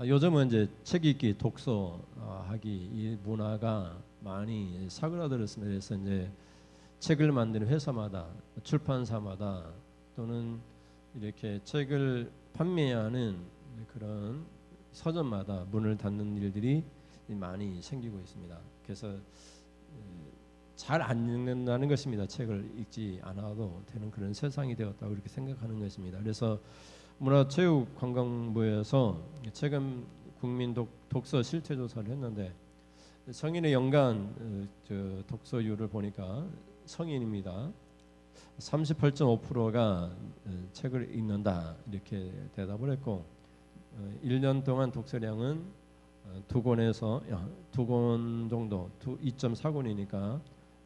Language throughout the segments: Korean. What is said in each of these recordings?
요즘은 이제 책 읽기, 독서하기 이 문화가 많이 사그라들었습니다. 그래서 이제 책을 만드는 회사마다, 출판사마다 또는 이렇게 책을 판매하는 그런 서점마다 문을 닫는 일들이 많이 생기고 있습니다. 그래서 잘 안 읽는다는 것입니다. 책을 읽지 않아도 되는 그런 세상이 되었다고 이렇게 생각하는 것입니다. 그래서 문화체육관광부에서 최근 국민 독서 실태 조사를 했는데 성인의 연간 독서율을 보니까 성인입니다. 38.5%가 책을 읽는다 이렇게 대답을 했고 1년 동안 독서량은 두 권 정도, 2.4권이니까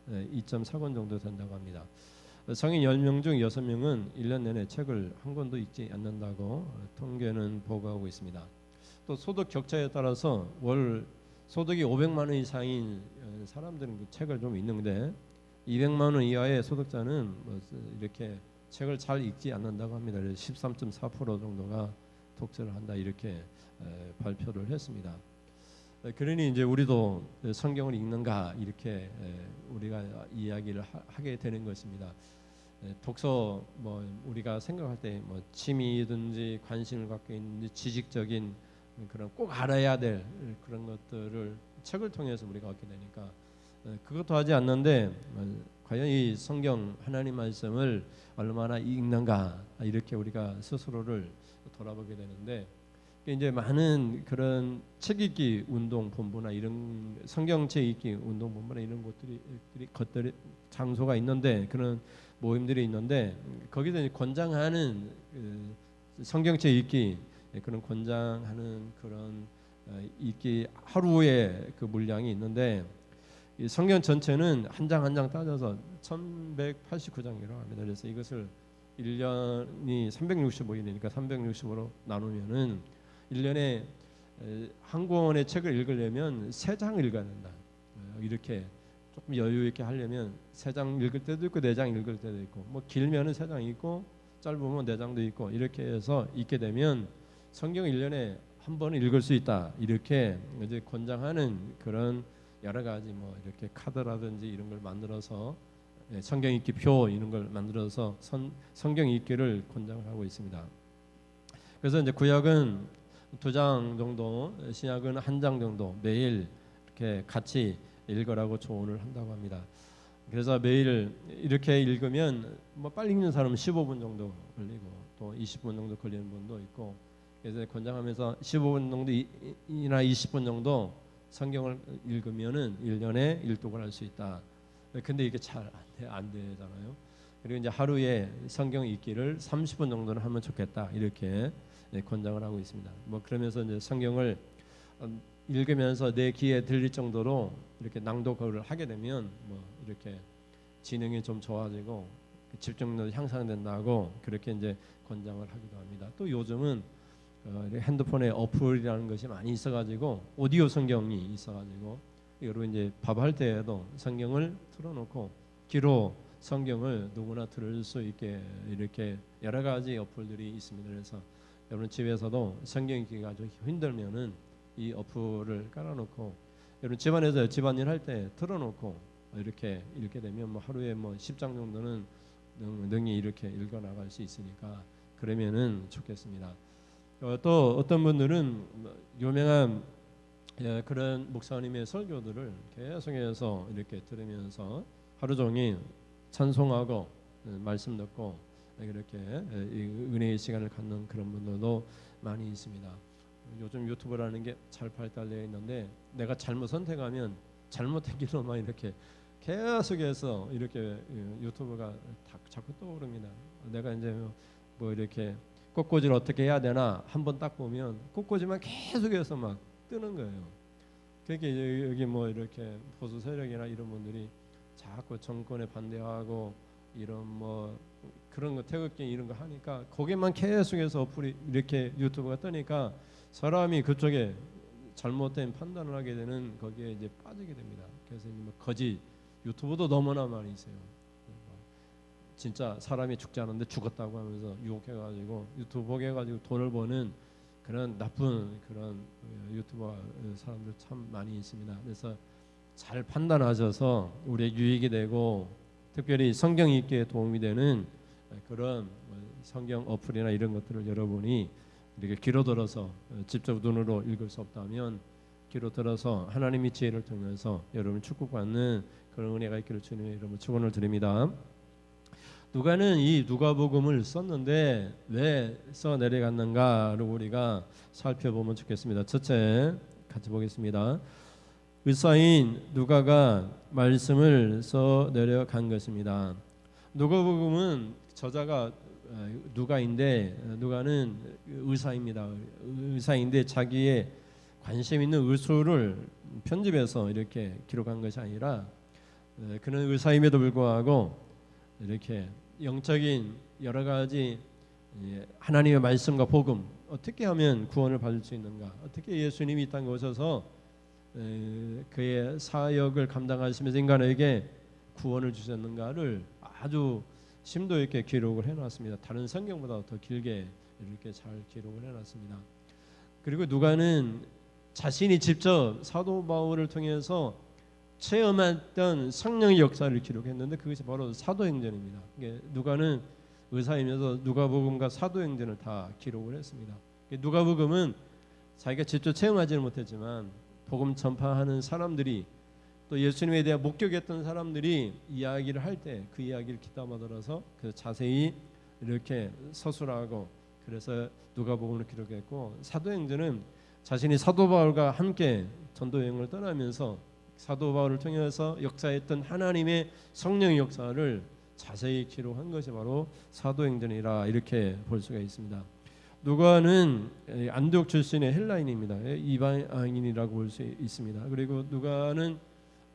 2.4권 정도 된다고 합니다. 성인 10명 중 6명은 1년 내내 책을 한 권도 읽지 않는다고 통계는 보고하고 있습니다. 또 소득 격차에 따라서 월 소득이 500만 원 이상인 사람들은 그 책을 좀 읽는데 200만 원 이하의 소득자는 이렇게 책을 잘 읽지 않는다고 합니다. 13.4% 정도가 독서를 한다 이렇게 발표를 했습니다. 그러니 이제 우리도 성경을 읽는가 이렇게 우리가 이야기를 하게 되는 것입니다. 독서 우리가 생각할 때 취미든지 관심을 갖고 있는지 지식적인 그런 꼭 알아야 될 그런 것들을 책을 통해서 우리가 얻게 되니까 그것도 하지 않는데 과연 이 성경 하나님 말씀을 얼마나 읽는가 이렇게 우리가 스스로를 돌아보게 되는데 이제 많은 그런 책 읽기 운동 본부나 이런 성경책 읽기 운동 본부나 이런 것들이 장소가 있는데 그런 모임들이 있는데 거기서 이제 권장하는 성경책 읽기 그런 권장하는 그런 읽기 하루에 그 물량이 있는데 이 성경 전체는 한 장 한 장 따져서 1189장이라고 합니다. 그래서 이것을 1년이 365일이니까 365로 나누면은 1년에 한 권의 책을 읽으려면 3장 읽어야 된다. 이렇게 조금 여유 있게 하려면 3장 읽을 때도 있고 4장 읽을 때도 있고 길면은 3장 읽고 짧으면 4장도 읽고 이렇게 해서 읽게 되면 성경 1년에 한 번은 읽을 수 있다. 이렇게 이제 권장하는 그런 여러 가지 이렇게 카드라든지 이런 걸 만들어서 성경 읽기 표 이런 걸 만들어서 성경 읽기를 권장을 하고 있습니다. 그래서 이제 구약은 2장 정도, 신약은 1장 정도 매일 이렇게 같이 읽으라고 조언을 한다고 합니다. 그래서 매일 이렇게 읽으면 빨리 읽는 사람은 15분 정도 걸리고 또 20분 정도 걸리는 분도 있고 그래서 권장하면서 15분 정도이나 20분 정도 성경을 읽으면은 1년에 일독을 할 수 있다. 근데 이게 잘 안 되잖아요. 그리고 이제 하루에 성경 읽기를 30분 정도는 하면 좋겠다. 이렇게 권장을 하고 있습니다. 그러면서 이제 성경을 읽으면서 내 귀에 들릴 정도로 이렇게 낭독을 하게 되면 이렇게 지능이 좀 좋아지고 집중력도 향상된다고 그렇게 이제 권장을 하기도 합니다. 또 요즘은 핸드폰에 어플이라는 것이 많이 있어가지고 오디오 성경이 있어가지고 여러분 이제 밥할 때에도 성경을 틀어놓고 귀로 성경을 누구나 들을 수 있게 이렇게 여러 가지 어플들이 있습니다. 그래서 여러분 집에서도 성경 읽기가 좀 힘들면은 이 어플을 깔아놓고 여러분 집안에서 집안일 할 때 틀어놓고 이렇게 읽게 되면 하루에 10장 정도는 능히 이렇게 읽어 나갈 수 있으니까 그러면은 좋겠습니다. 또 어떤 분들은 유명한 그런 목사님의 설교들을 계속해서 이렇게 들으면서 하루 종일 찬송하고 말씀 듣고 이렇게 은혜의 시간을 갖는 그런 분들도 많이 있습니다. 요즘 유튜브라는 게 잘 발달되어 있는데 내가 잘못 선택하면 잘못된 길로만 이렇게 계속해서 이렇게 유튜브가 자꾸 떠오릅니다. 내가 이제 이렇게 꽃꽂이를 어떻게 해야 되나 한번 딱 보면 꽃꽂이만 계속해서 막 뜨는 거예요. 그렇게 여기 이렇게 보수 세력이나 이런 분들이 자꾸 정권에 반대하고 이런 그런 거 태극기 이런 거 하니까 거기만 계속해서 어플이 이렇게 유튜브가 뜨니까 사람이 그쪽에 잘못된 판단을 하게 되는 거기에 이제 빠지게 됩니다. 그래서 거짓 유튜브도 너무나 많이 있어요. 진짜 사람이 죽지 않았는데 죽었다고 하면서 유혹해가지고 유튜브 보게 해가지고 돈을 버는 그런 나쁜 그런 유튜버 사람들 참 많이 있습니다. 그래서 잘 판단하셔서 우리의 유익이 되고 특별히 성경 읽기에 도움이 되는 그런 성경 어플이나 이런 것들을 여러분이 이렇게 귀로 들어서 직접 눈으로 읽을 수 없다면 귀로 들어서 하나님의 지혜를 통해서 여러분 축복받는 그런 은혜가 있기를 주님의 이름으로 축원을 드립니다. 누가는 이 누가복음을 썼는데 왜 써 내려갔는가를 우리가 살펴보면 좋겠습니다. 첫째 같이 보겠습니다. 의사인 누가가 말씀을 써 내려간 것입니다. 누가복음은 저자가 누가인데 누가는 의사입니다. 의사인데 자기의 관심 있는 의술을 편집해서 이렇게 기록한 것이 아니라 그는 의사임에도 불구하고 이렇게 영적인 여러 가지 하나님의 말씀과 복음 어떻게 하면 구원을 받을 수 있는가, 어떻게 예수님이 이 땅에 오셔서 그의 사역을 감당하시면서 인간에게 구원을 주셨는가를 아주 심도 있게 기록을 해놨습니다. 다른 성경보다 더 길게 이렇게 잘 기록을 해놨습니다. 그리고 누가는 자신이 직접 사도 바울을 통해서 체험했던 성령의 역사를 기록했는데 그것이 바로 사도행전입니다. 누가는 의사이면서 누가복음과 사도행전을 다 기록을 했습니다. 누가복음은 자기가 직접 체험하지는 못했지만 복음 전파하는 사람들이 또 예수님에 대해 목격했던 사람들이 이야기를 할 때 그 이야기를 기담아 들어서 그 자세히 이렇게 서술하고 그래서 누가복음을 기록했고 사도행전은 자신이 사도 바울과 함께 전도 여행을 떠나면서 사도 바울을 통해서 역사했던 하나님의 성령의 역사를 자세히 기록한 것이 바로 사도행전이라 이렇게 볼 수가 있습니다. 누가는 안디옥 출신의 헬라인입니다. 이방인이라고 볼 수 있습니다. 그리고 누가는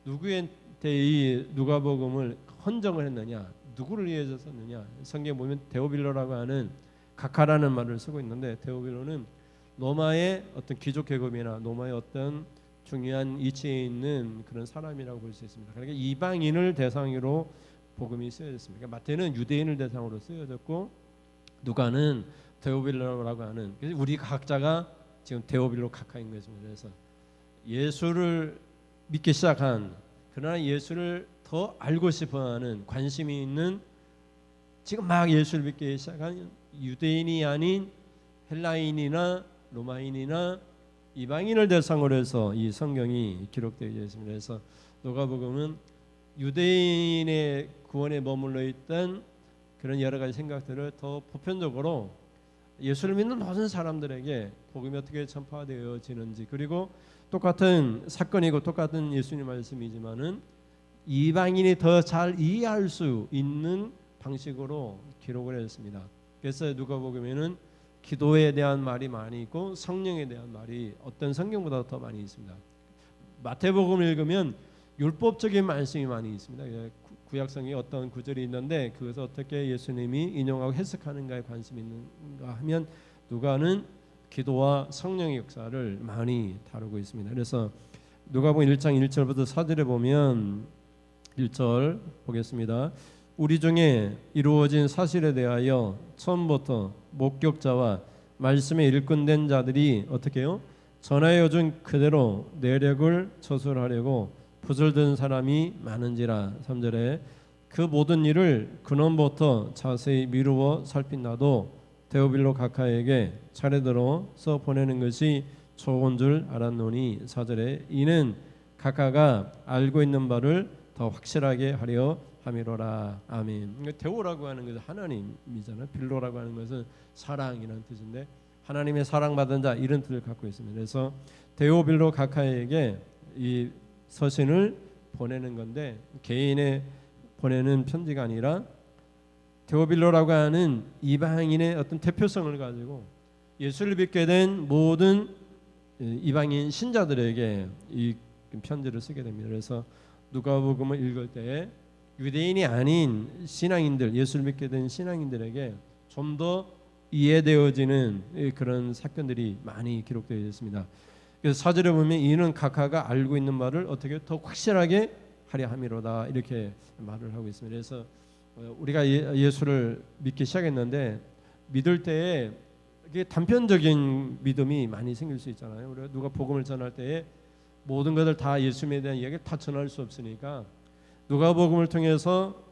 누구한테 이 누가복음을 헌정을 했느냐, 누구를 위해서 썼느냐, 성경에 보면 데오빌로라고 하는 각하라는 말을 쓰고 있는데 데오빌로는 로마의 어떤 귀족 계급이나 로마의 어떤 중요한 위치에 있는 그런 사람이라고 볼 수 있습니다. 그러니까 이방인을 대상으로 복음이 쓰여졌습니다. 그러니까 마태는 유대인을 대상으로 쓰여졌고 누가는 데오빌로라고 하는, 그래서 우리 각자가 지금 데오빌로 각하인 것입니다. 그래서 예수를 믿기 시작한, 그러나 예수를 더 알고 싶어하는, 관심이 있는, 지금 막 예수를 믿기 시작한 유대인이 아닌 헬라인이나 로마인이나 이방인을 대상으로 해서 이 성경이 기록되어 있습니다. 그래서 누가복음은 유대인의 구원에 머물러 있던 그런 여러 가지 생각들을 더 보편적으로 예수를 믿는 모든 사람들에게 복음이 어떻게 전파되어지는지, 그리고 똑같은 사건이고 똑같은 예수님 말씀이지만은 이방인이 더 잘 이해할 수 있는 방식으로 기록을 했습니다. 그래서 누가복음에는 기도에 대한 말이 많이 있고 성령에 대한 말이 어떤 성경보다 더 많이 있습니다. 마태복음을 읽으면 율법적인 말씀이 많이 있습니다. 구약성에 어떤 구절이 있는데 그것을 어떻게 예수님이 인용하고 해석하는가에 관심이 있는가 하면 누가는 기도와 성령의 역사를 많이 다루고 있습니다. 그래서 누가복음 1장 1절부터 4절에 보면 1절 보겠습니다. 우리 중에 이루어진 사실에 대하여 처음부터 목격자와 말씀에 일꾼된 자들이 어떻게 해요? 전하여 준 그대로 내력을 처술하려고 부설든 사람이 많은지라. 3절에 그 모든 일을 근원부터 자세히 미루어 살핀 나도 데오빌로 각하에게 차례대로 써 보내는 것이 좋은 줄 알았노니. 4절에 이는 각하가 알고 있는 바를 더 확실하게 하려 함이로라. 아멘. 데오라고 하는 것은 하나님이잖아요. 빌로라고 하는 것은 사랑이라는 뜻인데 하나님의 사랑받은 자 이런 뜻을 갖고 있습니다. 그래서 데오빌로 각하에게 이 서신을 보내는 건데 개인의 보내는 편지가 아니라 데오빌로라고 하는 이방인의 어떤 대표성을 가지고 예수를 믿게 된 모든 이방인 신자들에게 이 편지를 쓰게 됩니다. 그래서 누가복음을 읽을 때 유대인이 아닌 신앙인들, 예수를 믿게 된 신앙인들에게 좀 더 이해되어지는 그런 사건들이 많이 기록되어 있습니다. 그래서 4절에 보면 이는 각하가 알고 있는 말을 어떻게 더 확실하게 하려 함이로다 이렇게 말을 하고 있습니다. 그래서 우리가 예수를 믿기 시작했는데 믿을 때에 이게 단편적인 믿음이 많이 생길 수 있잖아요. 우리가 누가 복음을 전할 때에 모든 것을 다 예수님에 대한 이야기를 다 전할 수 없으니까 누가복음을 통해서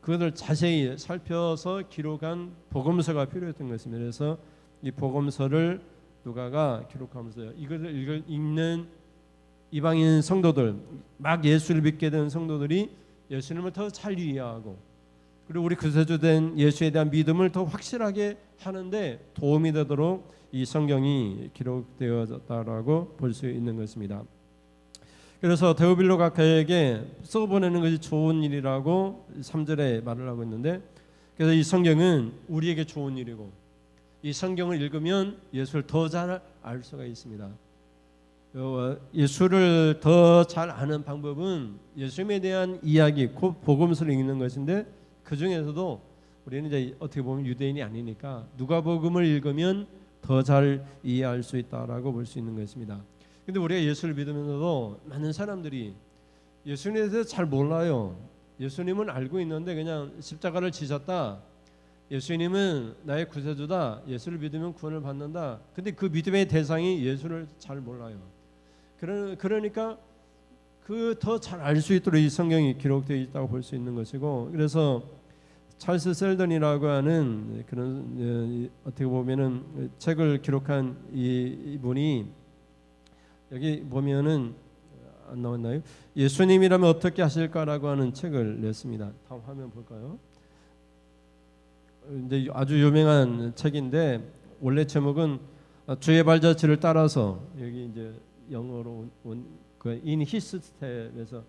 그것을 자세히 살펴서 기록한 복음서가 필요했던 것입니다. 그래서 이 복음서를 누가가 기록하면서요. 이것을 읽는 이방인 성도들, 막 예수를 믿게 된 성도들이 예수님을 더 잘 이해하고 그리고 우리 구세주된 예수에 대한 믿음을 더 확실하게 하는데 도움이 되도록 이 성경이 기록되어졌다라고 볼 수 있는 것입니다. 그래서 데오빌로 각하에게 써보내는 것이 좋은 일이라고 3절에 말을 하고 있는데, 그래서 이 성경은 우리에게 좋은 일이고 이 성경을 읽으면 예수를 더 잘 알 수가 있습니다. 예수를 더 잘 아는 방법은 예수님에 대한 이야기, 곧 복음서를 읽는 것인데 그 중에서도 우리는 이제 어떻게 보면 유대인이 아니니까 누가복음을 읽으면 더 잘 이해할 수 있다라고 볼 수 있는 것입니다. 근데 우리가 예수를 믿으면서도 많은 사람들이 예수님에 대해서 잘 몰라요. 예수님은 알고 있는데 그냥 십자가를 지셨다, 예수님은 나의 구세주다, 예수를 믿으면 구원을 받는다. 근데 그 믿음의 대상이 예수를 잘 몰라요. 그러니까 그 더 잘 알 수 있도록 이 성경이 기록되어 있다고 볼 수 있는 것이고, 그래서 찰스 셀던이라고 하는 그런 어떻게 보면은 책을 기록한 이분이 여기 보면은 안 나왔나요? 예수님이라면 어떻게 하실까라고 하는 책을 냈습니다. 다음 화면 볼까요? 이제 아주 유명한 책인데 원래 제목은 주의 발자취를 따라서, 여기 이제 영어로 그 in his step에서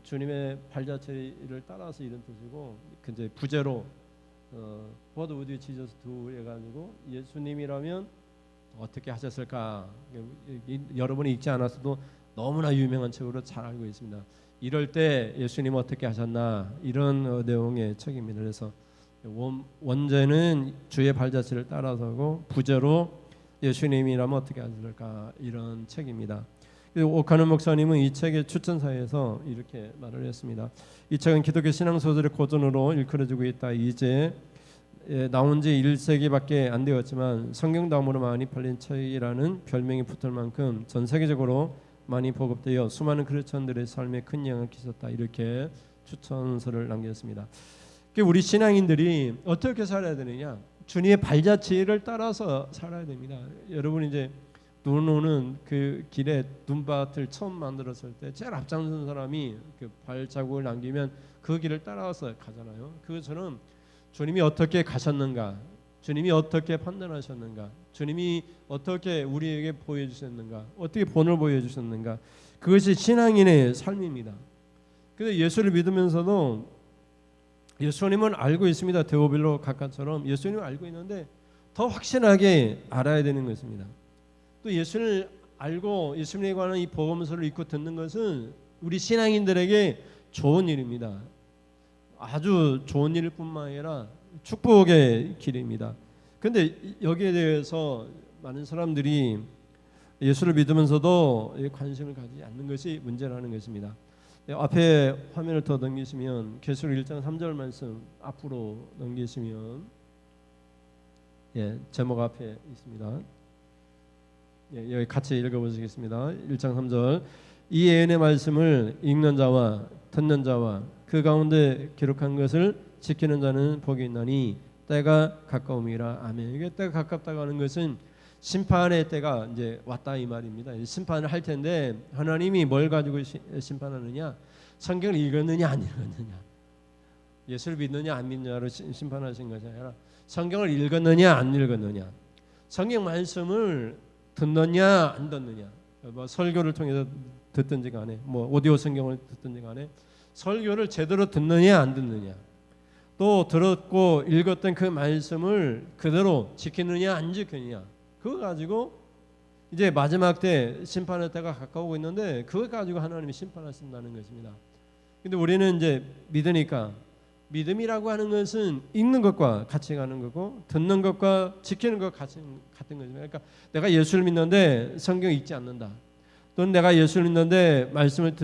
주님의 발자취를 따라서 이런 뜻이고, 그 이제 부제로 What would Jesus do 해가지고 예수님이라면 어떻게 하셨을까. 여러분이 읽지 않았어도 너무나 유명한 책으로 잘 알고 있습니다. 이럴 때 예수님 어떻게 하셨나, 이런 내용의 책입니다. 그래서 원제는 주의 발자취를 따라서고 부제로 예수님이라면 어떻게 하실까, 이런 책입니다. 오카노 목사님은 이 책의 추천사에서 이렇게 말을 했습니다. 이 책은 기독교 신앙 소설의 고전으로 일컬어지고 있다. 이제 나온 지 1세기밖에 안 되었지만 성경다음으로 많이 팔린 책이라는 별명이 붙을 만큼 전 세계적으로 많이 보급되어 수많은 크리스천들의 삶에 큰 영향을 끼쳤다. 이렇게 추천서를 남겼습니다. 우리 신앙인들이 어떻게 살아야 되느냐? 주님의 발자취를 따라서 살아야 됩니다. 여러분 이제 눈 오는 그 길에 눈밭을 처음 만들었을 때 제일 앞장선 사람이 그 발자국을 남기면 그 길을 따라서 가잖아요. 그것처럼 주님이 어떻게 가셨는가, 주님이 어떻게 판단하셨는가, 주님이 어떻게 우리에게 보여주셨는가, 어떻게 본을 보여주셨는가, 그것이 신앙인의 삶입니다. 그래서 예수를 믿으면서도 예수님은 알고 있습니다. 데오빌로 각하처럼 예수님을 알고 있는데 더 확실하게 알아야 되는 것입니다. 또 예수를 알고 예수님에 관한 이 복음서를 읽고 듣는 것은 우리 신앙인들에게 좋은 일입니다. 아주 좋은 일일 뿐만 아니라 축복의 길입니다. 그런데 여기에 대해서 많은 사람들이 예수를 믿으면서도 관심을 가지지 않는 것이 문제라는 것입니다. 앞에 화면을 더 넘기시면 계시록 1장 3절 말씀 앞으로 넘기시면 제목 앞에 있습니다. 여기 같이 읽어보시겠습니다. 1장 3절. 이 예언의 말씀을 읽는 자와 듣는 자와 그 가운데 기록한 것을 지키는 자는 복이 있나니 때가 가까움이라. 아멘. 이게 때가 가깝다고 하는 것은 심판의 때가 이제 왔다 이 말입니다. 심판을 할 텐데 하나님이 뭘 가지고 심판하느냐? 성경을 읽었느냐 안 읽었느냐, 예수를 믿느냐 안 믿느냐로 심판하신 것이 아니라 성경을 읽었느냐 안 읽었느냐, 성경 말씀을 듣느냐 안 듣느냐, 뭐 설교를 통해서 듣든지 간에 뭐 오디오 성경을 듣든지 간에 설교를 제대로 듣느냐 안 듣느냐, 또 들었고 읽었던 그 말씀을 그대로 지키느냐 안 지키느냐, 그거 가지고 이제 마지막 때 심판의 때가 가까우고 있는데 그거 가지고 하나님이 심판하신다는 것입니다. 근데 우리는 이제 믿으니까, 믿음이라고 하는 것은 읽는 것과 같이 가는 거고 듣는 것과 지키는 것 같은 것입니다. 그러니까 내가 예수를 믿는데 성경 읽지 않는다, 또는 내가 예수를 믿는데 말씀을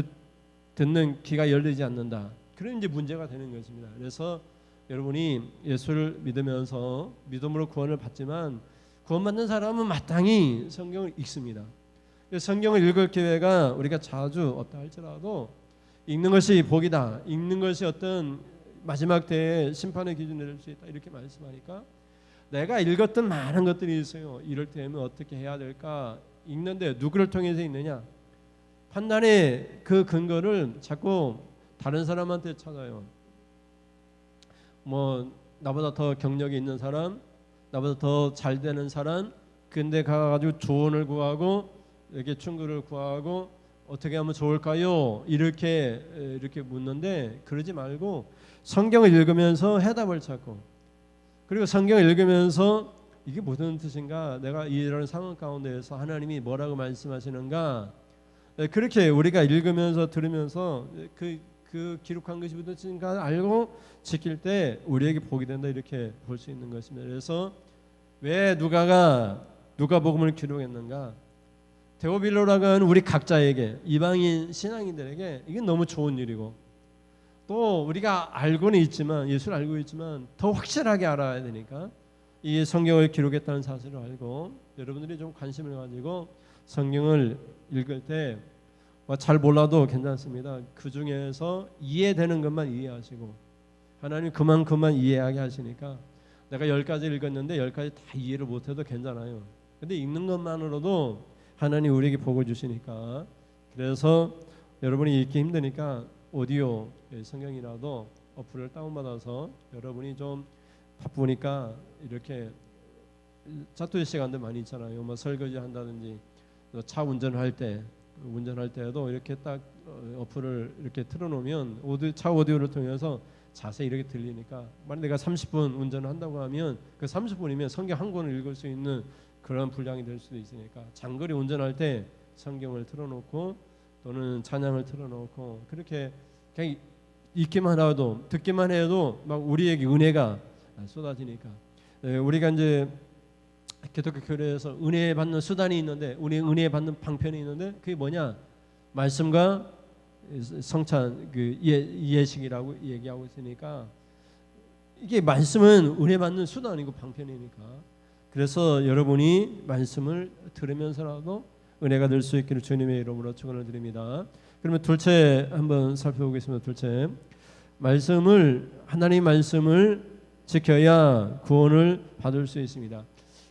듣는 귀가 열리지 않는다, 그런 이제 문제가 되는 것입니다. 그래서 여러분이 예수를 믿으면서 믿음으로 구원을 받지만 구원받는 사람은 마땅히 성경을 읽습니다. 성경을 읽을 기회가 우리가 자주 없다 할지라도 읽는 것이 복이다. 읽는 것이 어떤 마지막 때의 심판의 기준이 될 수 있다. 이렇게 말씀하니까 내가 읽었던 많은 것들이 있어요. 이럴 때면 어떻게 해야 될까? 읽는데 누구를 통해서 읽느냐? 판단의 그 근거를 자꾸 다른 사람한테 찾아요. 뭐 나보다 더 경력이 있는 사람, 나보다 더 잘 되는 사람, 근데 가가지고 조언을 구하고 이렇게 충고를 구하고 어떻게 하면 좋을까요? 이렇게 묻는데 그러지 말고 성경을 읽으면서 해답을 찾고, 그리고 성경을 읽으면서 이게 무슨 뜻인가? 내가 이런 상황 가운데에서 하나님이 뭐라고 말씀하시는가? 그렇게 우리가 읽으면서 들으면서 그 기록한 것이 무슨 뜻인가 알고 지킬 때 우리에게 복이 된다, 이렇게 볼 수 있는 것입니다. 그래서 왜 누가복음을 기록했는가? 데오빌로라고 하는 우리 각자에게, 이방인 신앙인들에게 이게 너무 좋은 일이고, 또 우리가 알고는 있지만, 예수를 알고 있지만 더 확실하게 알아야 되니까 이 성경을 기록했다는 사실을 알고 여러분들이 좀 관심을 가지고 성경을 읽을 때 잘 몰라도 괜찮습니다. 그 중에서 이해되는 것만 이해하시고, 하나님 그만큼만 이해하게 하시니까 내가 10가지 읽었는데 10가지 다 이해를 못해도 괜찮아요. 근데 읽는 것만으로도 하나님 우리에게 복을 주시니까, 그래서 여러분이 읽기 힘드니까 오디오 성경이라도 어플을 다운받아서, 여러분이 좀 바쁘니까 이렇게 자투리 시간들 많이 있잖아요. 뭐 설거지 한다든지 차 운전할 때도 이렇게 딱 어플을 이렇게 틀어놓으면 차 오디오를 통해서 자세히 이렇게 들리니까, 만약 내가 30분 운전을 한다고 하면 그 30분이면 성경 한 권을 읽을 수 있는 그런 분량이 될 수도 있으니까, 장거리 운전할 때 성경을 틀어놓고 또는 찬양을 틀어놓고 그렇게 그냥 읽기만 하도, 듣기만 해도 막 우리에게 은혜가 쏟아지니까, 우리가 이제 기독교 교회에서 은혜 받는 수단이 있는데, 우리 은혜 받는 방편이 있는데, 그게 뭐냐? 말씀과 성찬, 그 예식이라고 얘기하고 있으니까, 이게 말씀은 은혜 받는 수단이고 방편이니까, 그래서 여러분이 말씀을 들으면서라도 은혜가 될 수 있기를 주님의 이름으로 축원을 드립니다. 그러면 둘째 한번 살펴보겠습니다. 둘째, 하나님 말씀을 지켜야 구원을 받을 수 있습니다.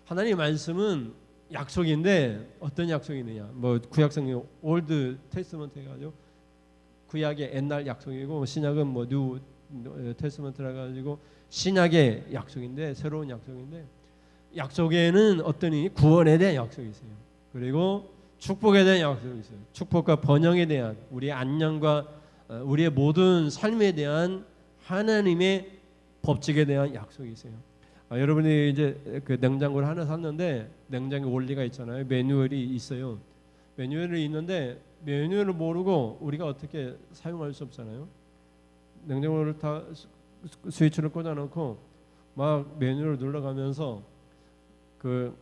하나님 말씀은 약속인데 어떤 약속이 있느냐? 뭐 구약성경 올드 테스트먼트 해가지고 구약의 옛날 약속이고, 신약은 뭐 뉴 테스트먼트라 가지고 신약의 약속인데, 새로운 약속인데, 약속에는 어떠니 구원에 대한 약속이 있어요. 그리고 축복에 대한 약속이 있어요. 축복과 번영에 대한, 우리의 안녕과 우리의 모든 삶에 대한 하나님의 법칙에 대한 약속이 있어요. 여러분이 이제 그 냉장고를 하나 샀는데 냉장고 원리가 있잖아요. 매뉴얼이 있어요. 매뉴얼이 있는데 매뉴얼을 모르고 우리가 어떻게 사용할 수 없잖아요. 냉장고를 다 스위치를 꽂아놓고 막 매뉴얼을 눌러가면서 그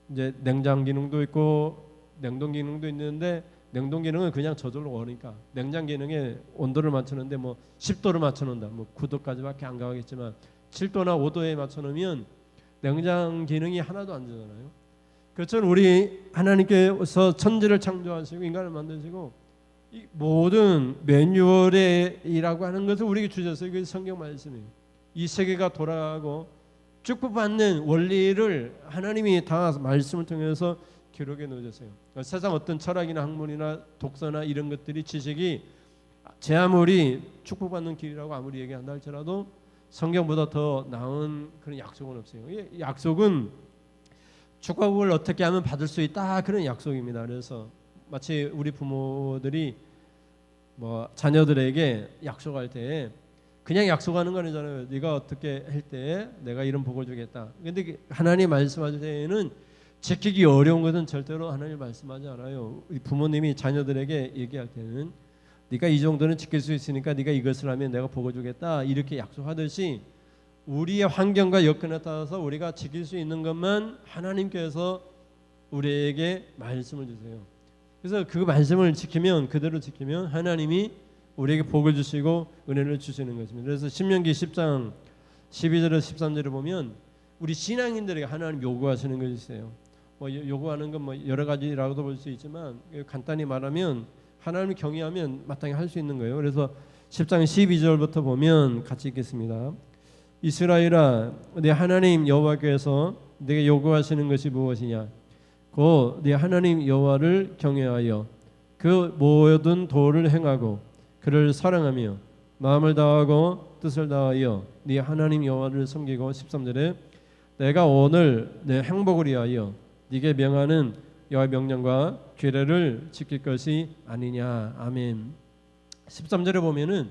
이제 냉장 기능도 있고 냉동 기능도 있는데, 냉동 기능은 그냥 저절로 오니까, 냉장 기능에 온도를 맞추는데 뭐 10도를 맞춰놓는다, 뭐 9도까지밖에 안 가겠지만 7도나 5도에 맞춰놓으면 냉장 기능이 하나도 안 되잖아요. 그렇죠. 우리 하나님께서 천지를 창조하시고 인간을 만드시고 이 모든 매뉴얼이라고 하는 것을 우리에게 주셨어요. 그게 성경 말씀이에요. 이 세계가 돌아가고 축복받는 원리를 하나님이 다 말씀을 통해서 기록해 놓으셨어요. 세상 어떤 철학이나 학문이나 독서나 이런 것들이, 지식이 제 아무리 축복받는 길이라고 아무리 얘기한다 할지라도 성경보다 더 나은 그런 약속은 없어요. 약속은 축복을 어떻게 하면 받을 수 있다, 그런 약속입니다. 그래서 마치 우리 부모들이 뭐 자녀들에게 약속할 때 그냥 약속하는 건 아니잖아요. 네가 어떻게 할 때 내가 이런 복을 주겠다. 근데 하나님 말씀하실 때에는 지키기 어려운 것은 절대로 하나님 말씀하지 않아요. 우리 부모님이 자녀들에게 얘기할 때는 네가 이 정도는 지킬 수 있으니까 네가 이것을 하면 내가 복을 주겠다, 이렇게 약속하듯이 우리의 환경과 여건에 따라서 우리가 지킬 수 있는 것만 하나님께서 우리에게 말씀을 주세요. 그래서 그 말씀을 지키면, 그대로 지키면 하나님이 우리에게 복을 주시고 은혜를 주시는 것입니다. 그래서 신명기 10장 12절에서 13절을 보면 우리 신앙인들에게 하나님 요구하시는 것이 있어요. 뭐 요구하는 건 뭐 여러 가지라고도 볼 수 있지만 간단히 말하면 하나님을 경외하면 마땅히 할 수 있는 거예요. 그래서 10장 12절부터 보면 같이 읽겠습니다. 이스라엘아, 내 하나님 여호와께서 내게 요구하시는 것이 무엇이냐? 곧 네 하나님 여호와를 경외하여 그 모든 도를 행하고 그를 사랑하며 마음을 다하고 뜻을 다하여 네 하나님 여호와를 섬기고 13절에 내가 오늘 내 행복을 위하여 네게 명하는 여호와의 명령과 규례를 지킬 것이 아니냐. 아멘. 13절에 보면은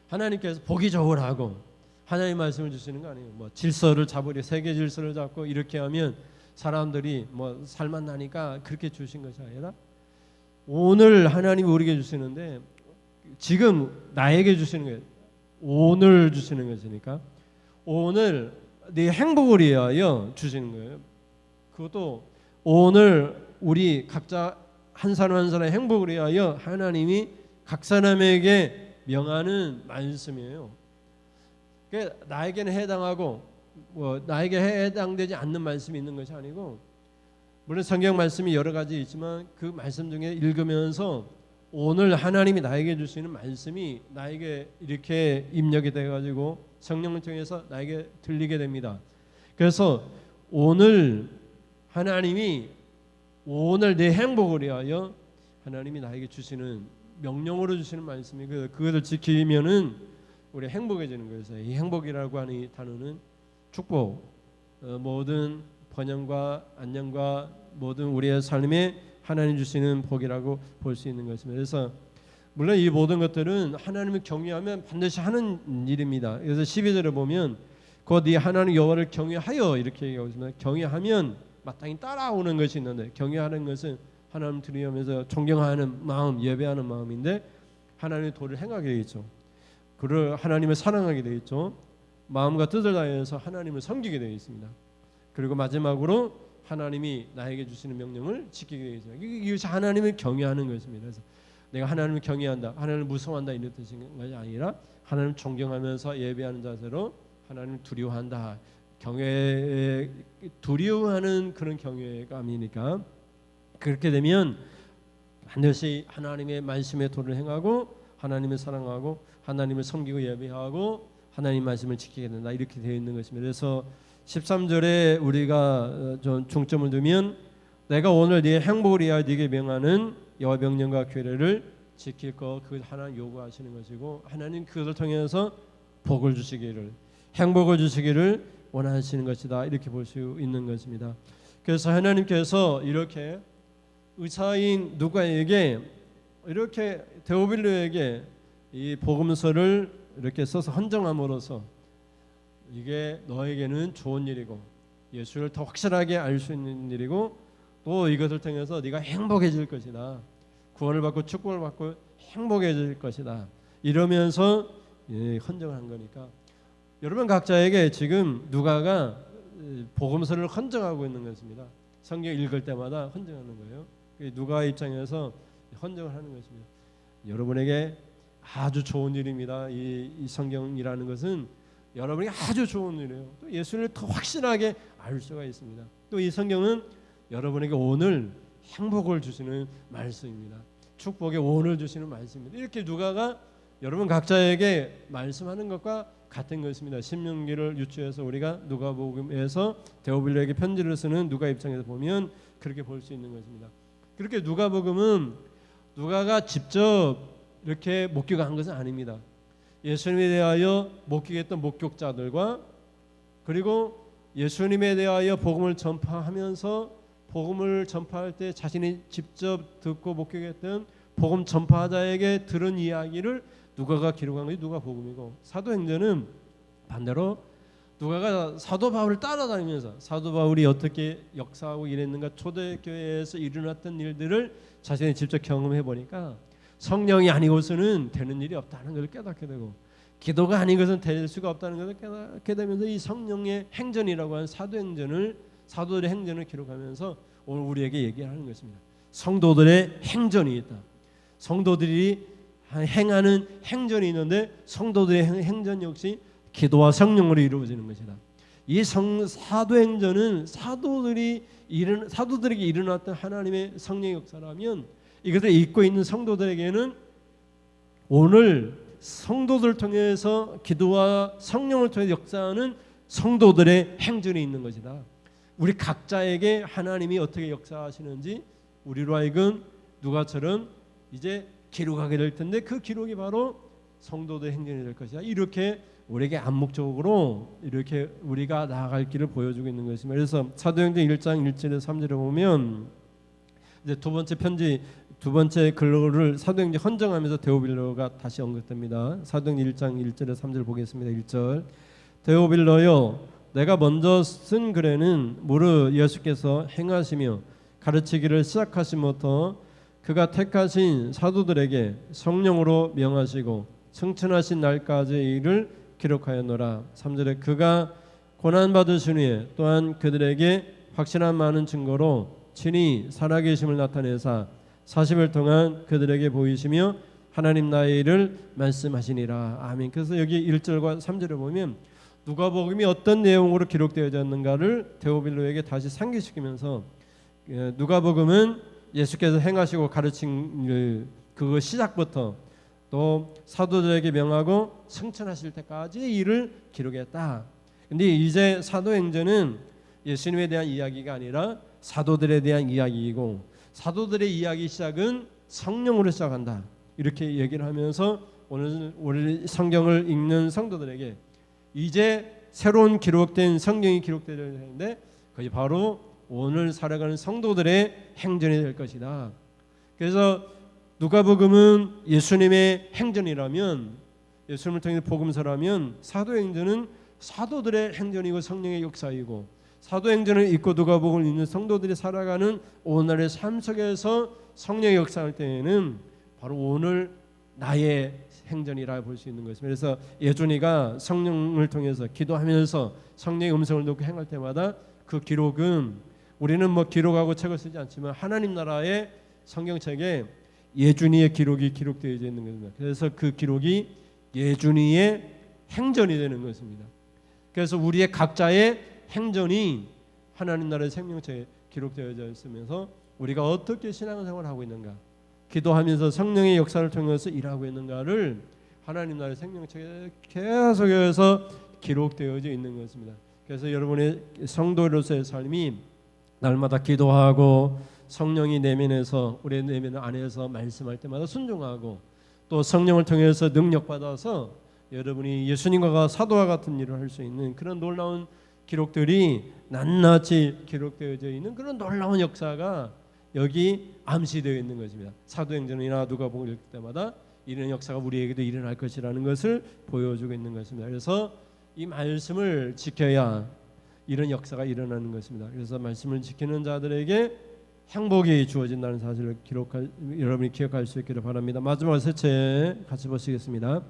하나님께서 보기 좋으라고 하나님 말씀을 주시는 거 아니에요. 뭐 질서를 잡으려 세계 질서를 잡고 이렇게 하면 사람들이 뭐 살만나니까 그렇게 주신 것이 아니라 오늘 하나님이 우리에게 주시는데 지금 나에게 주시는 거예요. 오늘 주시는 것이니까 오늘 네 행복을 위하여 주시는 거예요. 그것도 오늘 우리 각자 한 사람 한 사람의 행복을 위하여 하나님이 각 사람에게 명하는 말씀이에요. 그러니까 나에게는 해당하고 뭐 나에게 해당되지 않는 말씀이 있는 것이 아니고 물론 성경 말씀이 여러 가지 있지만 그 말씀 중에 읽으면서 오늘 하나님이 나에게 주시는 말씀이 나에게 이렇게 입력이 돼가지고 성령을 통해서 나에게 들리게 됩니다. 그래서 오늘 하나님이 오늘 내 행복을 위하여 하나님이 나에게 주시는 명령으로 주시는 말씀이 그것을 지키면은 우리 행복해지는 거예요. 이 행복이라고 하는 이 단어는 축복, 모든 번영과 안녕과 모든 우리의 삶에 하나님 주시는 복이라고 볼 수 있는 것입니다. 그래서 물론 이 모든 것들은 하나님을 경외하면 반드시 하는 일입니다. 그래서 12절에 보면 곧 이 하나님 여호와를 경외하여 이렇게 얘기하고 있습니다. 경외하면 마땅히 따라오는 것이 있는데 경외하는 것은 하나님 드리면서 존경하는 마음, 예배하는 마음인데 하나님의 도를 행하게 되겠죠. 그를 하나님을 사랑하게 되겠죠. 마음과 뜻을 다해서 하나님을 섬기게 되어 있습니다. 그리고 마지막으로 하나님이 나에게 주시는 명령을 지키게 되어 있습니다. 이것이 하나님을 경외하는 것입니다. 그래서 내가 하나님을 경외한다, 하나님을 무서워한다 이런 뜻인 것이 아니라 하나님을 존경하면서 예배하는 자세로 하나님을 두려워한다. 두려워하는 그런 경외감이니까 그렇게 되면 반드시 하나님의 말씀의 도를 행하고 하나님을 사랑하고 하나님을 섬기고 예배하고 하나님 말씀을 지키게 된다. 이렇게 되어 있는 것입니다. 그래서 13절에 우리가 좀 중점을 두면 내가 오늘 네 행복을 위하여 네게 명하는 여호와 명령과 규례를 지킬 것 그것 하나님 요구하시는 것이고 하나님 그것을 통해서 복을 주시기를 행복을 주시기를 원하시는 것이다. 이렇게 볼 수 있는 것입니다. 그래서 하나님께서 이렇게 의사인 누가에게 이렇게 데오빌로에게 이 복음서를 이렇게 써서 헌정함으로써 이게 너에게는 좋은 일이고 예수를 더 확실하게 알 수 있는 일이고 또 이것을 통해서 네가 행복해질 것이다. 구원을 받고 축복을 받고 행복해질 것이다. 이러면서 헌정을 한 거니까 여러분 각자에게 지금 누가가 복음서를 헌정하고 있는 것입니다. 성경 읽을 때마다 헌정하는 거예요. 누가의 입장에서 헌정을 하는 것입니다. 여러분에게 아주 좋은 일입니다. 이 성경이라는 것은 여러분에게 아주 좋은 일이에요. 또 예수를 더 확실하게 알 수가 있습니다. 또 이 성경은 여러분에게 오늘 행복을 주시는 말씀입니다. 축복의 오늘 주시는 말씀입니다. 이렇게 누가가 여러분 각자에게 말씀하는 것과 같은 것입니다. 신명기를 유추해서 우리가 누가복음에서 데오빌로에게 편지를 쓰는 누가 입장에서 보면 그렇게 볼 수 있는 것입니다. 그렇게 누가복음은 누가가 직접 이렇게 목격한 것은 아닙니다. 예수님에 대하여 목격했던 목격자들과 그리고 예수님에 대하여 복음을 전파하면서 복음을 전파할 때 자신이 직접 듣고 목격했던 복음 전파자에게 들은 이야기를 누가가 기록한 것이 누가복음이고 사도행전은 반대로 누가가 사도 바울을 따라다니면서 사도 바울이 어떻게 역사하고 일했는가 초대교회에서 일어났던 일들을 자신이 직접 경험해 보니까 성령이 아니고서는 되는 일이 없다는 것을 깨닫게 되고 기도가 아닌 것은 될 수가 없다는 것을 깨닫게 되면서 이 성령의 행전이라고 하는 사도들의 행전을 기록하면서 오늘 우리에게 얘기하는 것입니다. 성도들의 행전이 있다. 성도들이 행하는 행전이 있는데 성도들의 행전 역시 기도와 성령으로 이루어지는 것이다. 이 사도행전은 사도들에게 일어났던 하나님의 성령의 역사라면 이것을 읽고 있는 성도들에게는 오늘 성도들을 통해서 기도와 성령을 통해 역사하는 성도들의 행전이 있는 것이다. 우리 각자에게 하나님이 어떻게 역사하시는지 우리로 하여금 누가처럼 이제 기록하게 될 텐데 그 기록이 바로 성도들의 행전이 될 것이다. 이렇게 우리에게 암묵적으로 이렇게 우리가 나아갈 길을 보여주고 있는 것입니다. 그래서 사도행전 1장 1절에서 3절에 보면 이제 두 번째 글을 사도행전 헌정하면서 데오빌로가 다시 언급됩니다. 사도행전 1장 1절에서 3절 보겠습니다. 1절 데오빌로여 내가 먼저 쓴 글에는 무릇 예수께서 행하시며 가르치기를 시작하심부터 그가 택하신 사도들에게 성령으로 명하시고 승천하신 날까지의 일을 기록하였노라. 3절에 그가 고난받으신 후에 또한 그들에게 확실한 많은 증거로 친히 살아계심을 나타내사 40일 동안 그들에게 보이시며 하나님 나라의 일을 말씀하시니라. 아멘. 그래서 여기 1절과 3절에 보면 누가복음이 어떤 내용으로 기록되어졌는가를 데오빌로에게 다시 상기시키면서 누가복음은 예수께서 행하시고 가르친 그 시작부터 또 사도들에게 명하고 승천하실 때까지의 일을 기록했다. 근데 이제 사도행전은 예수님에 대한 이야기가 아니라 사도들에 대한 이야기이고 사도들의 이야기 시작은 성령으로 시작한다. 이렇게 얘기를 하면서 오늘 성경을 읽는 성도들에게 이제 새로운 기록된 성경이 기록되어야 되는데 그것이 바로 오늘 살아가는 성도들의 행전이 될 것이다. 그래서 누가복음은 예수님의 행전이라면 예수님을 통해 복음서라면 사도행전은 사도들의 행전이고 성령의 역사이고 사도행전을 읽고 누가복음을 읽는 성도들이 살아가는 오늘의 삶 속에서 성령의 역사할 때에는 바로 오늘 나의 행전이라 볼 수 있는 것입니다. 그래서 예준이가 성령을 통해서 기도하면서 성령의 음성을 듣고 행할 때마다 그 기록은 우리는 뭐 기록하고 책을 쓰지 않지만 하나님 나라의 성경책에 예준이의 기록이 기록되어 있는 것입니다. 그래서 그 기록이 예준이의 행전이 되는 것입니다. 그래서 우리의 각자의 행전이 하나님 나라의 생명책에 기록되어져 있으면서 우리가 어떻게 신앙생활을 하고 있는가, 기도하면서 성령의 역사를 통해서 일하고 있는가를 하나님 나라의 생명책에 계속해서 기록되어져 있는 것입니다. 그래서 여러분의 성도로서의 삶이 날마다 기도하고 성령이 내면에서 우리 내면 안에서 말씀할 때마다 순종하고 또 성령을 통해서 능력받아서 여러분이 예수님과 사도와 같은 일을 할 수 있는 그런 놀라운 기록들이 낱낱이 기록되어져 있는 그런 놀라운 역사가 여기 암시되어 있는 것입니다. 사도행전이나 누가복음을 읽을 때마다 이런 역사가 우리에게도 일어날 것이라는 것을 보여주고 있는 것입니다. 그래서 이 말씀을 지켜야 이런 역사가 일어나는 것입니다. 그래서 말씀을 지키는 자들에게 행복이 주어진다는 사실을 여러분이 기억할 수 있기를 바랍니다. 마지막 셋째 같이 보시겠습니다.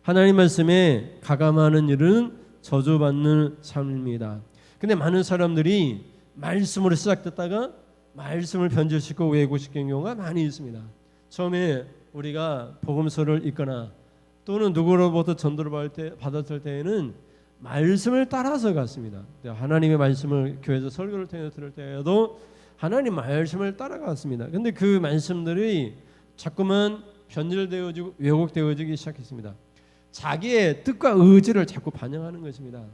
하나님 말씀에 가감하는 일은 저주받는 삶입니다. 근데 많은 사람들이 말씀으로 시작됐다가 말씀을 변질시키고 왜곡시키는 경우가 많이 있습니다. 처음에 우리가 복음서를 읽거나 또는 누구로부터 전도를 받았을 때에는 말씀을 따라서 갔습니다. 하나님의 말씀을 교회에서 설교를 통해서 들을 때에도 하나님 말씀을 따라갔습니다. 근데 그 말씀들이 자꾸만 변질되어지고 왜곡되어지기 시작했습니다. 자기의 뜻과 의지를 자꾸 반영하는 것입니다.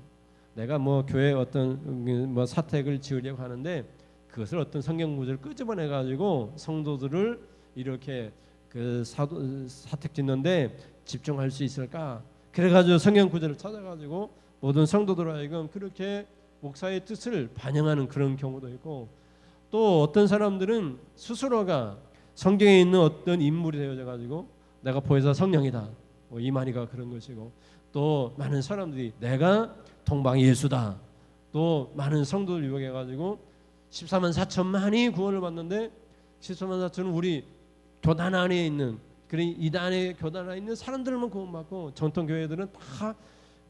내가 뭐 교회 어떤 뭐 사택을 지으려고 하는데 그것을 어떤 성경 구절을 끄집어내 가지고 성도들을 이렇게 그 사택 짓는데 집중할 수 있을까? 그래가지고 성경 구절을 찾아가지고 모든 성도들 하여금 그렇게 목사의 뜻을 반영하는 그런 경우도 있고 또 어떤 사람들은 스스로가 성경에 있는 어떤 인물이 되어져 가지고 내가 보혜사 성령이다. 뭐 이만희가 그런 것이고 또 많은 사람들이 내가 동방 예수다. 또 많은 성도를 유혹해 가지고 14만 4천만이 구원을 받는데 14만 4천은 우리 교단 안에 있는 그런 이단의 교단 안에 있는 사람들만 구원받고 전통 교회들은 다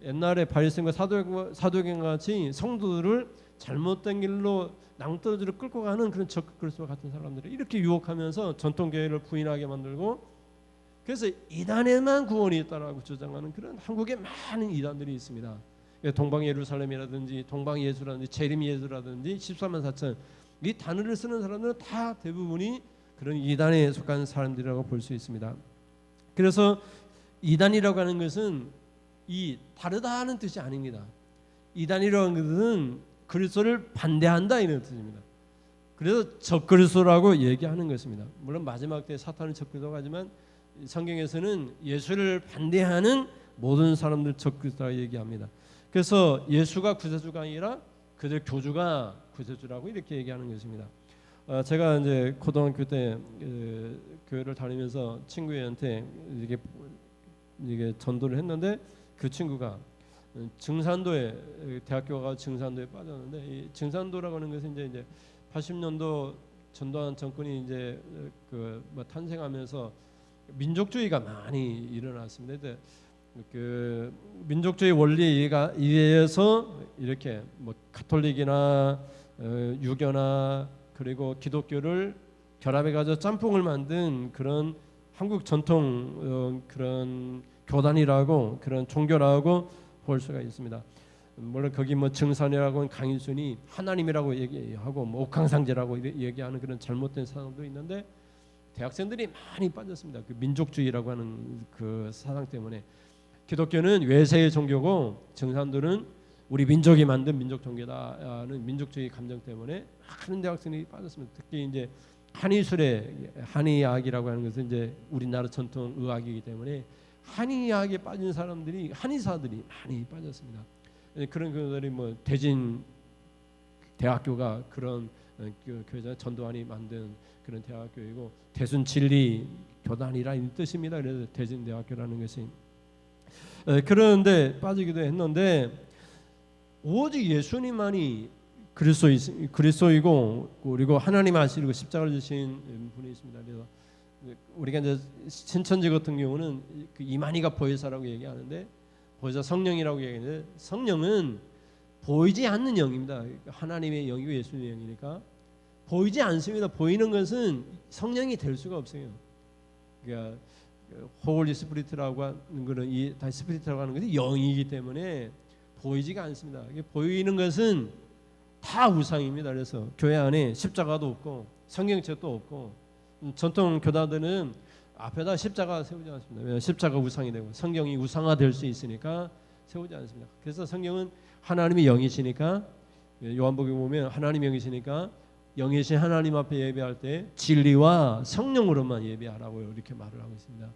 옛날에 바리새인과 사도행과 같이 성도들을 잘못된 길로 낭떠러지로 끌고 가는 그런 적극 그리스도와 같은 사람들을 이렇게 유혹하면서 전통 교회를 부인하게 만들고 그래서 이단에만 구원이 있다라고 주장하는 그런 한국에 많은 이단들이 있습니다. 동방 예루살렘이라든지 동방 예수라든지 재림 예수라든지 14만 4천 이 단어를 쓰는 사람들은 다 대부분이 그런 이단에 속한 사람들이라고 볼 수 있습니다. 그래서 이단이라고 하는 것은 이 다르다는 뜻이 아닙니다. 이단이라고 하는 것은 그리스도를 반대한다 이런 뜻입니다. 그래서 적그리스도라고 얘기하는 것입니다. 물론 마지막 때 사탄은 적그리스도라고 하지만 성경에서는 예수를 반대하는 모든 사람들 적그리스도라고 얘기합니다. 그래서 예수가 구세주가 아니라 그들 교주가 구세주라고 이렇게 얘기하는 것입니다. 제가 이제 고등학교 때 교회를 다니면서 친구한테 이게 전도를 했는데 그 친구가 증산도에 대학교가 증산도에 빠졌는데 이 증산도라고 하는 것은 이제 80년도 전두환 정권이 이제 뭐 탄생하면서 민족주의가 많이 일어났습니다. 그 민족주의 원리에 의해서 이렇게 뭐 가톨릭이나 유교나 그리고 기독교를 결합해 가지고 짬뽕을 만든 그런 한국 전통 그런 교단이라고 그런 종교라고 볼 수가 있습니다. 물론 거기 뭐 증산이라고 강인순이 하나님이라고 얘기하고 뭐 옥황상제라고 얘기하는 그런 잘못된 사상도 있는데 대학생들이 많이 빠졌습니다. 그 민족주의라고 하는 그 사상 때문에. 기독교는 외세의 종교고 증산도는 우리 민족이 만든 민족 종교다는 민족주의 감정 때문에 많은 대학생들이 빠졌습니다. 특히 이제 한의술의 한의학이라고 하는 것은 이제 우리나라 전통 의학이기 때문에 한의학에 빠진 사람들이 한의사들이 많이 빠졌습니다. 그런 분들이 뭐 대진 대학교가 그런 교회자 전도환이 만든 그런 대학교이고 대순 진리 교단이라는 뜻입니다. 그래서 대진 대학교라는 것이 그런데 빠지기도 했는데 오직 예수님만이 그리스도이고 그리고 하나님 아시고 십자가를 지신 분이 있습니다. 그래서 우리가 이제 신천지 같은 경우는 그 이만희가 보혜사라고 얘기하는데 보혜사 성령이라고 얘기하는데 성령은 보이지 않는 영입니다. 하나님의 영이고 예수님의 영이니까 보이지 않습니다. 보이는 것은 성령이 될 수가 없어요. 그러니까 홀리 스피리트라고 하는 것은 이 스피리트라고 하는 것이 영이기 때문에 보이지가 않습니다. 보이는 것은 다 우상입니다. 그래서 교회 안에 십자가도 없고 성경책도 없고 전통 교단들은 앞에다 십자가 세우지 않습니다. 왜냐하면 십자가 우상이 되고 성경이 우상화될 수 있으니까 세우지 않습니다. 그래서 성경은 하나님이 영이시니까 요한복음 보면 하나님이 영이시니까 영이신 하나님 앞에 예배할 때 진리와 성령으로만 예배하라고 이렇게 말을 하고 있습니다.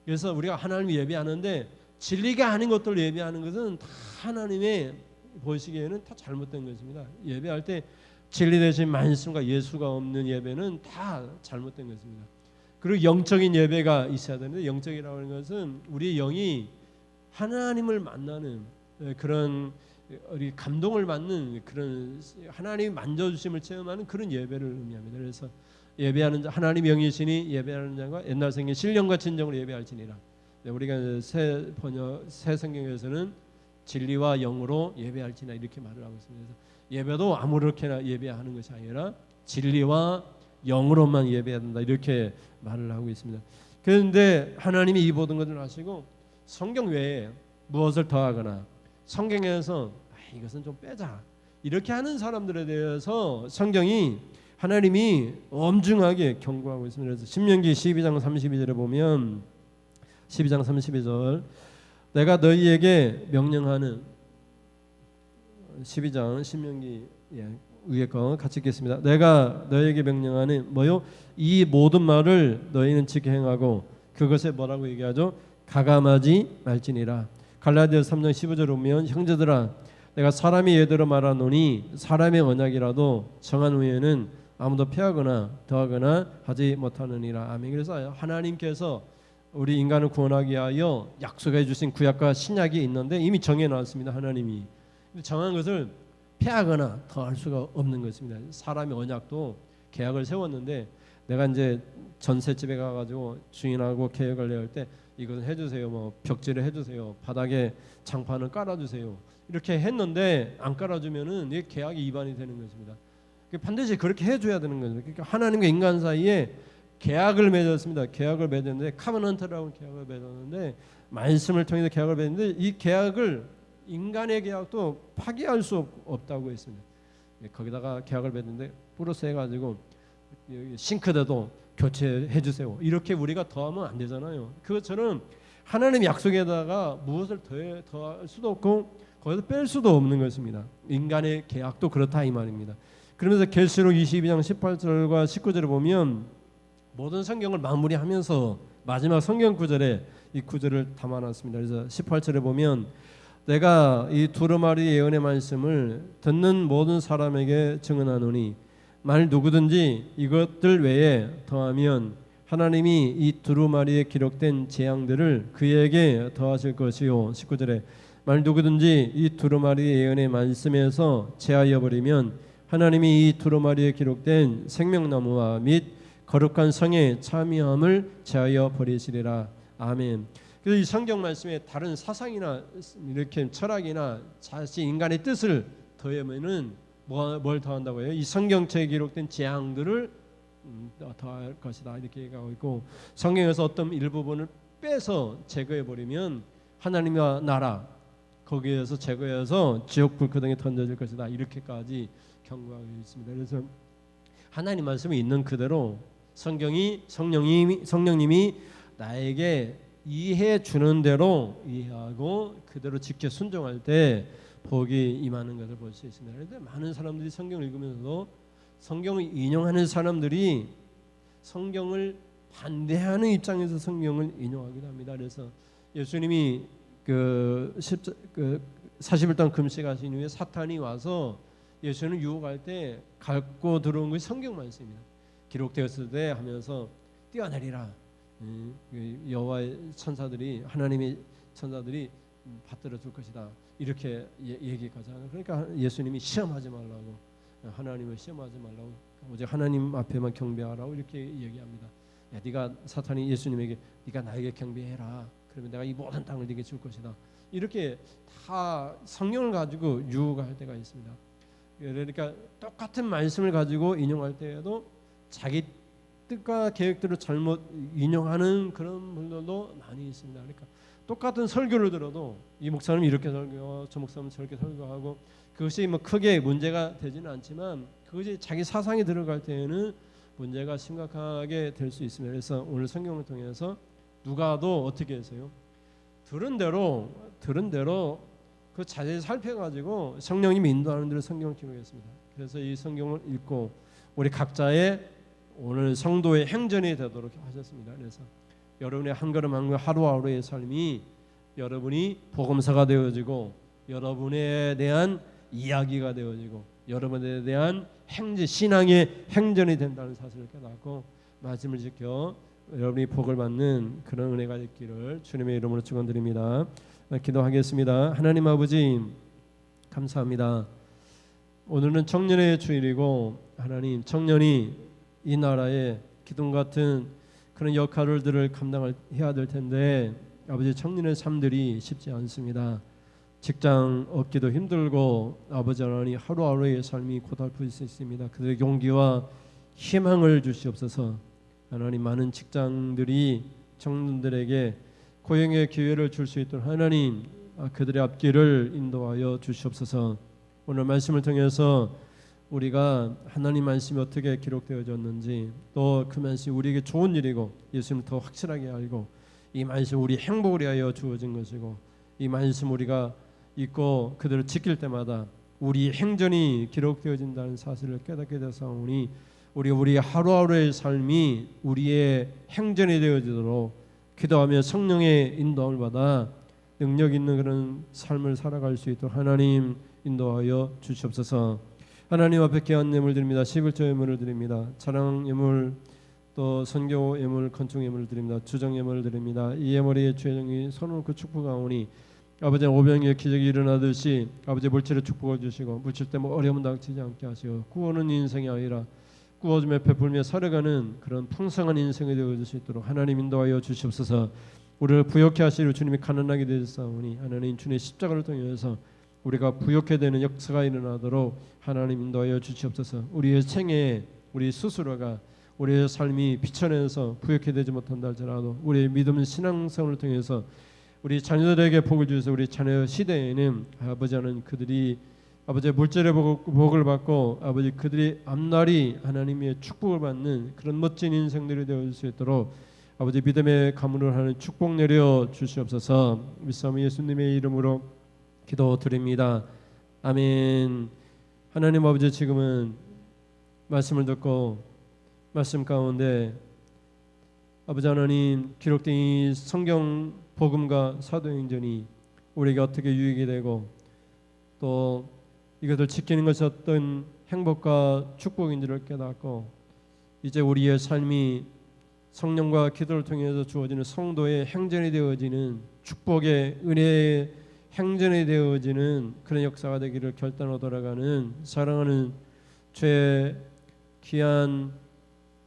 그래서 우리가 하나님을 예배하는데 진리가 아닌 것들을 예배하는 것은 다 하나님의 보시기에는 다 잘못된 것입니다. 예배할 때 진리 대신 말씀과 예수가 없는 예배는 다 잘못된 것입니다. 그리고 영적인 예배가 있어야 되는데 영적이라고 하는 것은 우리의 영이 하나님을 만나는 그런 우리 감동을 받는 그런 하나님이 만져주심을 체험하는 그런 예배를 의미합니다. 그래서 예배하는 자 하나님 영이시니 예배하는 자가 옛날 성경 신령과 진정으로 예배할지니라. 우리가 새 성경에서는 진리와 영으로 예배할지나 이렇게 말을 하고 있습니다. 그래서 예배도 아무렇게나 예배하는 것이 아니라 진리와 영으로만 예배해야 된다 이렇게 말을 하고 있습니다. 그런데 하나님이 이 모든 것을 아시고 성경 외에 무엇을 더하거나 성경에서 이것은 좀 빼자 이렇게 하는 사람들에 대해서 성경이 하나님이 엄중하게 경고하고 있습니다. 그래서 신명기 12장 32절에 보면 12장 32절 내가 너희에게 명령하는 12장 신명기 위에 거 같이 읽겠습니다. 내가 너희에게 명령하는 뭐요? 이 모든 말을 너희는 지켜 행하고 그것에 뭐라고 얘기하죠? 가감하지 말지니라. 갈라디아서 3장 15절에 보면 형제들아 내가 사람이 예대로 말하노니 사람의 언약이라도 정한 후에는 아무도 폐하거나 더하거나 하지 못하느니라. 아멘. 그래서 하나님께서 우리 인간을 구원하기 위하여 약속해 주신 구약과 신약이 있는데 이미 정해 놨습니다. 하나님이 정한 것을 폐하거나 더할 수가 없는 것입니다. 사람의 언약도 계약을 세웠는데 내가 이제 전셋집에 가가지고 주인하고 계약을 내할 때 이것은 해주세요. 뭐 벽지를 해주세요. 바닥에 장판을 깔아주세요. 이렇게 했는데 안 깔아주면은 이 계약이 위반이 되는 것입니다. 반드시 그렇게 해줘야 되는 거죠. 그러니까 하나님과 인간 사이에 계약을 맺었습니다. 계약을 맺었는데 카버넌트라고 계약을 맺었는데 말씀을 통해서 계약을 맺었는데 이 계약을 인간의 계약도 파기할 수 없다고 했습니다. 거기다가 계약을 맺는데 플러스 해가지고 싱크대도 교체해 주세요. 이렇게 우리가 더하면 안 되잖아요. 그것처럼 하나님의 약속에다가 무엇을 더할 수도 없고 거기서 뺄 수도 없는 것입니다. 인간의 계약도 그렇다 이 말입니다. 그러면서 계시록 22장 18절과 19절을 보면 모든 성경을 마무리하면서 마지막 성경 구절에 이 구절을 담아놨습니다. 그래서 18절에 보면 내가 이 두루마리 예언의 말씀을 듣는 모든 사람에게 증언하노니 만일 누구든지 이것들 외에 더하면 하나님이 이 두루마리에 기록된 재앙들을 그에게 더하실 것이요. 19절에 만일 누구든지 이 두루마리 예언의 말씀에서 제하여 버리면 하나님이 이 두루마리에 기록된 생명나무와 및 거룩한 성의 참여함을 제하여 버리시리라. 아멘. 그래서 이 성경 말씀에 다른 사상이나 이렇게 철학이나 자신 인간의 뜻을 더하면은 뭘 더한다고요? 이 성경책에 기록된 재앙들을 더할 것이다 이렇게 얘기하고 있고, 성경에서 어떤 일부분을 빼서 제거해 버리면 하나님과 나라 거기에서 제거해서 지옥 불구덩이에 던져질 것이다 이렇게까지 경고하고 있습니다. 그래서 하나님 말씀이 있는 그대로 성령님이 나에게 이해해 주는 대로 이해하고 그대로 지켜 순종할 때 복이 임하는 것을 볼 수 있습니다. 그런데 많은 사람들이 성경을 읽으면서도 성경을 인용하는 사람들이 성경을 반대하는 입장에서 성경을 인용하기도 합니다. 그래서 예수님이 그 40일 금식하신 이후에 사탄이 와서 예수는 유혹할 때 갖고 들어온 것이 성경 말씀입니다. 기록되었을 때 하면서 뛰어내리라. 여호와의 천사들이 하나님의 천사들이 받들어 줄 것이다. 이렇게 얘기하잖아요. 그러니까 예수님이 시험하지 말라고, 하나님을 시험하지 말라고, 오직 하나님 앞에만 경배하라고 이렇게 얘기합니다. 야, 네가 사탄이 예수님에게 네가 나에게 경배해라. 그러면 내가 이 모든 땅을 네게 줄 것이다. 이렇게 다 성경을 가지고 유혹할 때가 있습니다. 그러니까 똑같은 말씀을 가지고 인용할 때에도 자기 뜻과 계획대로 잘못 인용하는 그런 분들도 많이 있습니다. 그러니까 똑같은 설교를 들어도 이 목사님은 이렇게 설교하고 저 목사님은 저렇게 설교하고 그것이 뭐 크게 문제가 되지는 않지만 그것이 자기 사상에 들어갈 때에는 문제가 심각하게 될 수 있습니다. 그래서 오늘 성경을 통해서 누가도 어떻게 했어요? 들은 대로 그 자세히 살펴가지고 성령님이 인도하는 대로 성경을 기록했습니다. 그래서 이 성경을 읽고 우리 각자의 오늘 성도의 행전이 되도록 하셨습니다. 그래서 여러분의 한 걸음 한 걸음 하루하루의 삶이 여러분이 복음서가 되어지고 여러분에 대한 이야기가 되어지고 여러분에 대한 신앙의 행전이 된다는 사실을 깨닫고 말씀을 지켜 여러분이 복을 받는 그런 은혜가 있기를 주님의 이름으로 축원드립니다. 기도하겠습니다. 하나님 아버지 감사합니다. 오늘은 청년의 주일이고 하나님 청년이 이 나라의 기둥 같은 그런 역할들을 감당해야 될 텐데 아버지 청년의 삶들이 쉽지 않습니다. 직장 얻기도 힘들고 아버지 하나님 하루하루의 삶이 고달플 수 있습니다. 그들의 용기와 희망을 주시옵소서. 하나님 많은 직장들이 청년들에게 고용의 기회를 줄 수 있도록 하나님 그들의 앞길을 인도하여 주시옵소서. 오늘 말씀을 통해서 우리가 하나님 말씀이 어떻게 기록되어졌는지 또 그 말씀이 우리에게 좋은 일이고 예수님을 더 확실하게 알고 이 말씀 우리 행복을 위하여 주어진 것이고 이 말씀 우리가 읽고 그들을 지킬 때마다 우리 행전이 기록되어진다는 사실을 깨닫게 되사오니 우리 하루하루의 삶이 우리의 행전이 되어지도록 기도하며 성령의 인도함을 받아 능력 있는 그런 삶을 살아갈 수 있도록 하나님 인도하여 주시옵소서. 하나님 앞에 귀한 예물 드립니다. 11조 예물을 드립니다. 찬양 예물 또 선교 예물 건축 예물을 드립니다. 주정 예물을 드립니다. 이 예물이 주의 종이 손을 놓고 축복하오니 아버지 오병이의 기적이 일어나듯이 아버지 물질의 축복을 주시고 물질 때문에 어려움 닥치지 않게 하시고 구원은 인생이 아니라 구워주며 베풀며 살아가는 그런 풍성한 인생이 되어줄 수 있도록 하나님 인도하여 주시옵소서. 우리를 부욕케 하시려 주님이 가난하게 되셨사오니 하나님 주님의 십자가를 통해서 우리가 부욕케 되는 역사가 일어나도록 하나님 인도하여 주시옵소서. 우리의 생애 우리 스스로가 우리의 삶이 비천해서 부욕케 되지 못한다 할지라도 우리의 믿음 신앙생활을 통해서 우리 자녀들에게 복을 주셔서 우리 자녀 시대에는 아버지 하나님 그들이 아버지의 물질의 복을 받고 아버지 그들이 앞날이 하나님의 축복을 받는 그런 멋진 인생들이 되어줄 수 있도록 아버지 믿음의 가문을 하는 축복 내려 주시옵소서. 믿사오며 예수님의 이름으로 기도드립니다. 아멘. 하나님 아버지 지금은 말씀을 듣고 말씀 가운데 아버지 하나님 기록된 이 성경 복음과 사도행전이 우리에게 어떻게 유익이 되고 또 이것을 지키는 것이 어떤 행복과 축복인지를 깨닫고 이제 우리의 삶이 성령과 기도를 통해서 주어지는 성도의 행전이 되어지는 축복의 은혜의 행전이 되어지는 그런 역사가 되기를 결단하고 돌아가는 사랑하는 죄 귀한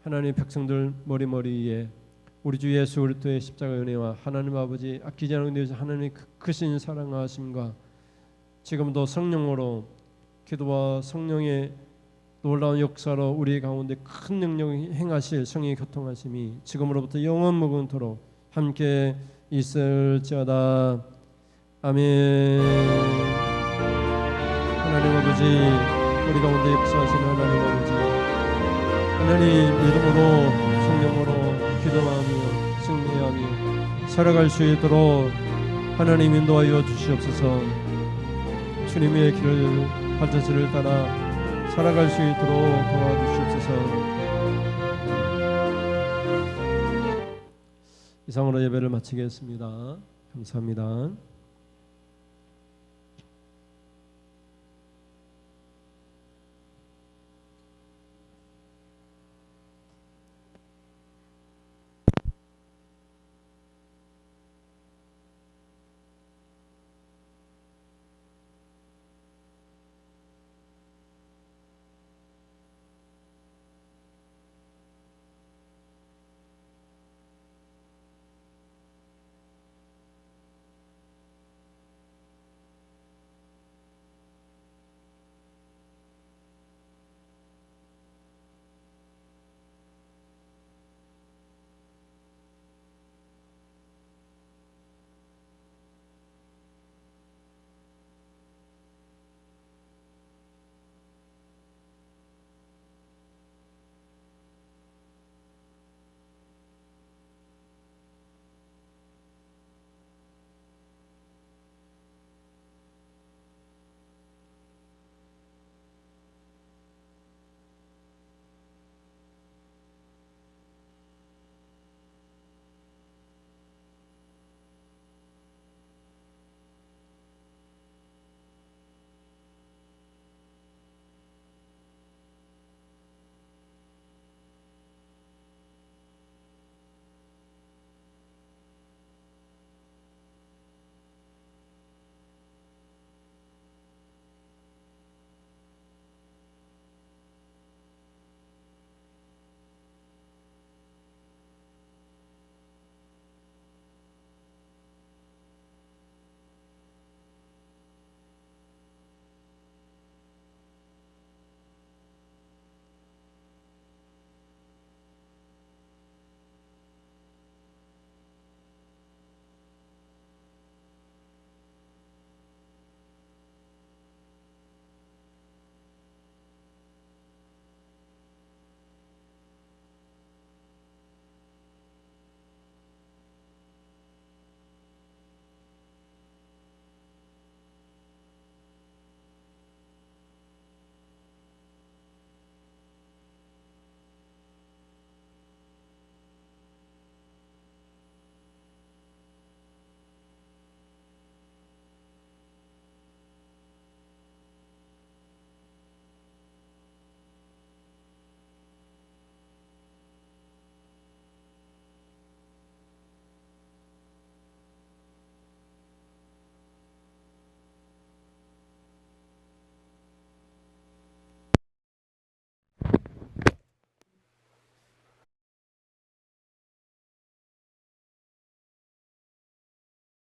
하나님의 백성들 머리머리에 우리 주 예수 그리스도의 십자가 은혜와 하나님 아버지 아끼지 않은 은혜에서 하나님의 크신 사랑하심과 지금도 성령으로 기도와 성령의 놀라운 역사로 우리 가운데 큰 능력을 행하실 성령의 교통하심이 지금으로부터 영원 무궁토록 함께 있을지어다. 아멘. 하나님 아버지 우리 가운데 역사하시는 하나님 아버지 하나님 믿음으로 성령으로 기도하며 승리하며 살아갈 수 있도록 하나님 인도하여 주시옵소서. 주님의 길을 발자취를 따라 살아갈 수 있도록 도와주시옵소서. 이상으로 예배를 마치겠습니다. 감사합니다.